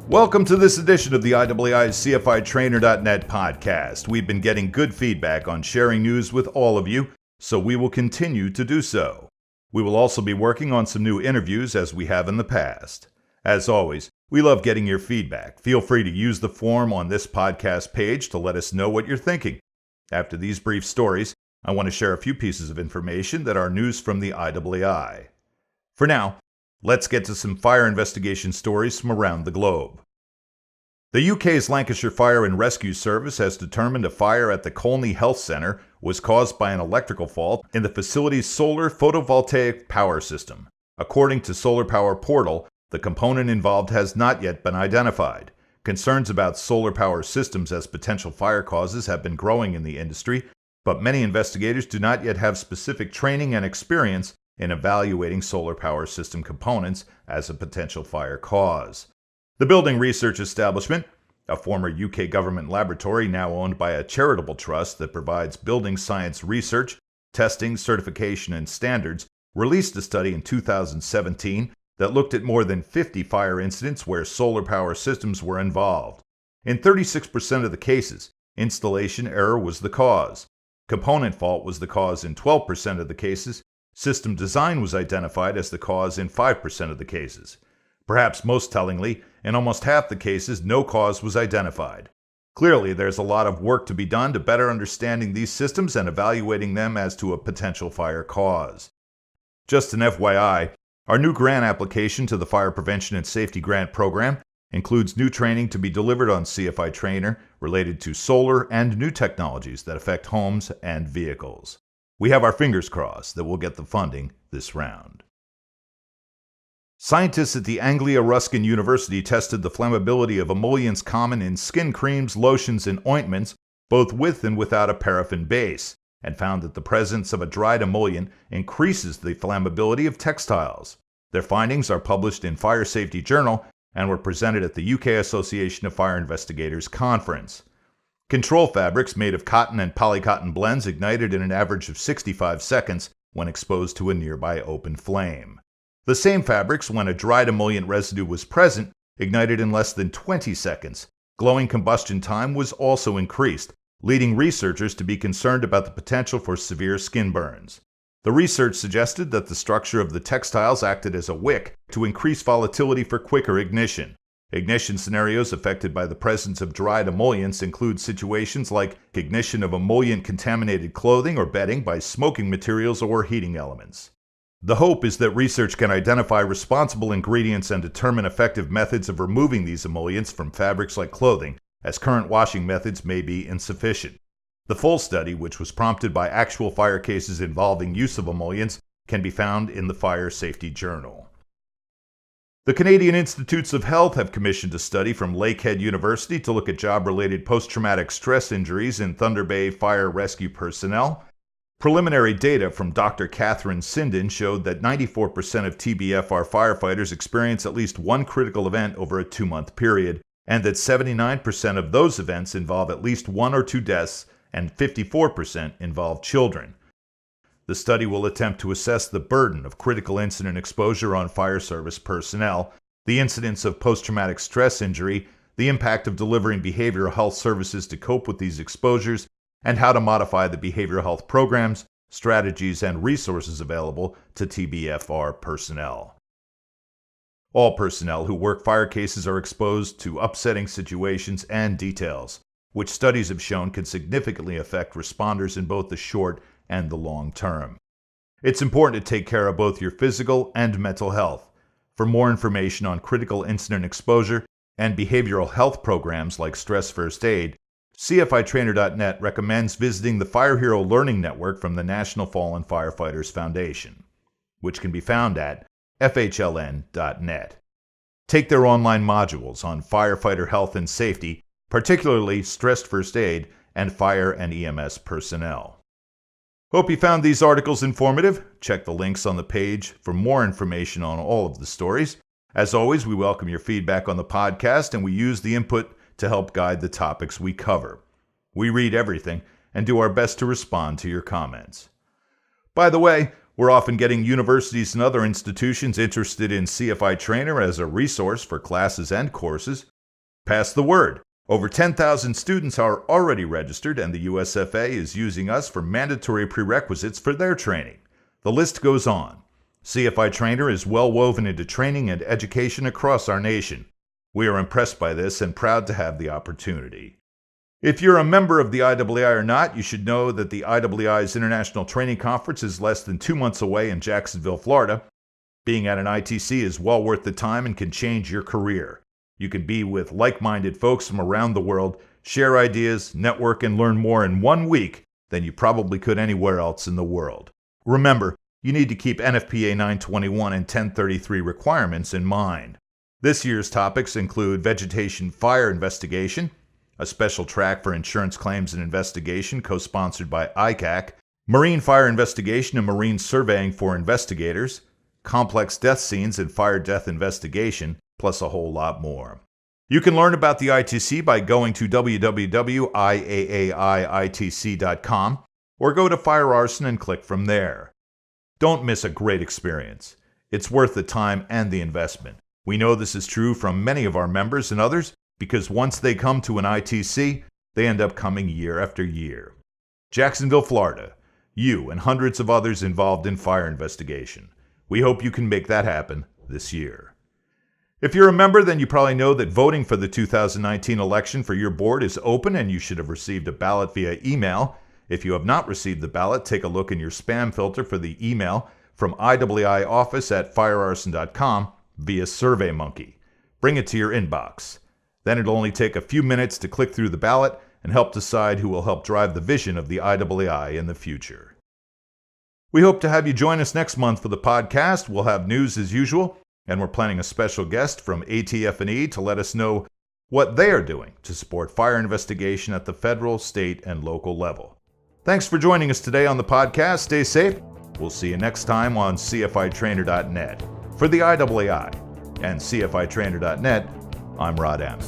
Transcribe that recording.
Welcome to this edition of the IAAI CFITrainer.net podcast. We've been getting good feedback on sharing news with all of you, so we will continue to do so. We will also be working on some new interviews as we have in the past. As always, we love getting your feedback. Feel free to use the form on this podcast page to let us know what you're thinking. After these brief stories, I want to share a few pieces of information that are news from the IAAI. For now, let's get to some fire investigation stories from around the globe. The UK's Lancashire Fire and Rescue Service has determined a fire at the Colney Health Centre was caused by an electrical fault in the facility's solar photovoltaic power system. According to Solar Power Portal, the component involved has not yet been identified. Concerns about solar power systems as potential fire causes have been growing in the industry, but many investigators do not yet have specific training and experience in evaluating solar power system components as a potential fire cause. The Building Research Establishment, a former UK government laboratory now owned by a charitable trust that provides building science research, testing, certification, and standards, released a study in 2017 that looked at more than 50 fire incidents where solar power systems were involved. In 36% of the cases, installation error was the cause. Component fault was the cause in 12% of the cases. System design was identified as the cause in 5% of the cases. Perhaps most tellingly, in almost half the cases, no cause was identified. Clearly, there's a lot of work to be done to better understanding these systems and evaluating them as to a potential fire cause. Just an FYI, our new grant application to the Fire Prevention and Safety Grant Program includes new training to be delivered on CFI Trainer related to solar and new technologies that affect homes and vehicles. We have our fingers crossed that we'll get the funding this round. Scientists at the Anglia Ruskin University tested the flammability of emollients common in skin creams, lotions, and ointments, both with and without a paraffin base, and found that the presence of a dried emollient increases the flammability of textiles. Their findings are published in Fire Safety Journal and were presented at the UK Association of Fire Investigators conference. Control fabrics made of cotton and polycotton blends ignited in an average of 65 seconds when exposed to a nearby open flame. The same fabrics, when a dried emollient residue was present, ignited in less than 20 seconds. Glowing combustion time was also increased, leading researchers to be concerned about the potential for severe skin burns. The research suggested that the structure of the textiles acted as a wick to increase volatility for quicker ignition. Ignition scenarios affected by the presence of dried emollients include situations like ignition of emollient-contaminated clothing or bedding by smoking materials or heating elements. The hope is that research can identify responsible ingredients and determine effective methods of removing these emollients from fabrics like clothing, as current washing methods may be insufficient. The full study, which was prompted by actual fire cases involving use of emollients, can be found in the Fire Safety Journal. The Canadian Institutes of Health have commissioned a study from Lakehead University to look at job-related post-traumatic stress injuries in Thunder Bay fire rescue personnel. Preliminary data from Dr. Catherine Sinden showed that 94% of TBFR firefighters experience at least one critical event over a 2-month period, and that 79% of those events involve at least 1 or 2 deaths, and 54% involve children. The study will attempt to assess the burden of critical incident exposure on fire service personnel, the incidence of post-traumatic stress injury, the impact of delivering behavioral health services to cope with these exposures, and how to modify the behavioral health programs, strategies, and resources available to TBFR personnel. All personnel who work fire cases are exposed to upsetting situations and details, which studies have shown can significantly affect responders in both the short and the long term. It's important to take care of both your physical and mental health. For more information on critical incident exposure and behavioral health programs like Stress First Aid, CFITrainer.net recommends visiting the Fire Hero Learning Network from the National Fallen Firefighters Foundation, which can be found at FHLN.net. Take their online modules on firefighter health and safety, particularly stress first aid and fire and EMS personnel. Hope you found these articles informative. Check the links on the page for more information on all of the stories. As always, we welcome your feedback on the podcast, and we use the input to help guide the topics we cover. We read everything and do our best to respond to your comments. By the way, we're often getting universities and other institutions interested in CFI Trainer as a resource for classes and courses. Pass the word. Over 10,000 students are already registered, and the USFA is using us for mandatory prerequisites for their training. The list goes on. CFI Trainer is well woven into training and education across our nation. We are impressed by this and proud to have the opportunity. If you're a member of the IAAI or not, you should know that the IAAI's International Training Conference is less than 2 months away in Jacksonville, Florida. Being at an ITC is well worth the time and can change your career. You can be with like-minded folks from around the world, share ideas, network, and learn more in 1 week than you probably could anywhere else in the world. Remember, you need to keep NFPA 921 and 1033 requirements in mind. This year's topics include vegetation fire investigation, a special track for insurance claims and investigation co-sponsored by ICAC, marine fire investigation and marine surveying for investigators, complex death scenes and fire death investigation, plus a whole lot more. You can learn about the ITC by going to www.IAAIitc.com or go to Fire Arson and click from there. Don't miss a great experience. It's worth the time and the investment. We know this is true from many of our members and others because once they come to an ITC, they end up coming year after year. Jacksonville, Florida. You and hundreds of others involved in fire investigation. We hope you can make that happen this year. If you're a member, then you probably know that voting for the 2019 election for your board is open and you should have received a ballot via email. If you have not received the ballot, take a look in your spam filter for the email from IAAIoffice@firearson.com via SurveyMonkey. Bring it to your inbox. Then it'll only take a few minutes to click through the ballot and help decide who will help drive the vision of the IAAI in the future. We hope to have you join us next month for the podcast. We'll have news as usual, and we're planning a special guest from ATF&E to let us know what they are doing to support fire investigation at the federal, state, and local level. Thanks for joining us today on the podcast. Stay safe. We'll see you next time on CFITrainer.net. For the IAAI and CFITrainer.net, I'm Rod M.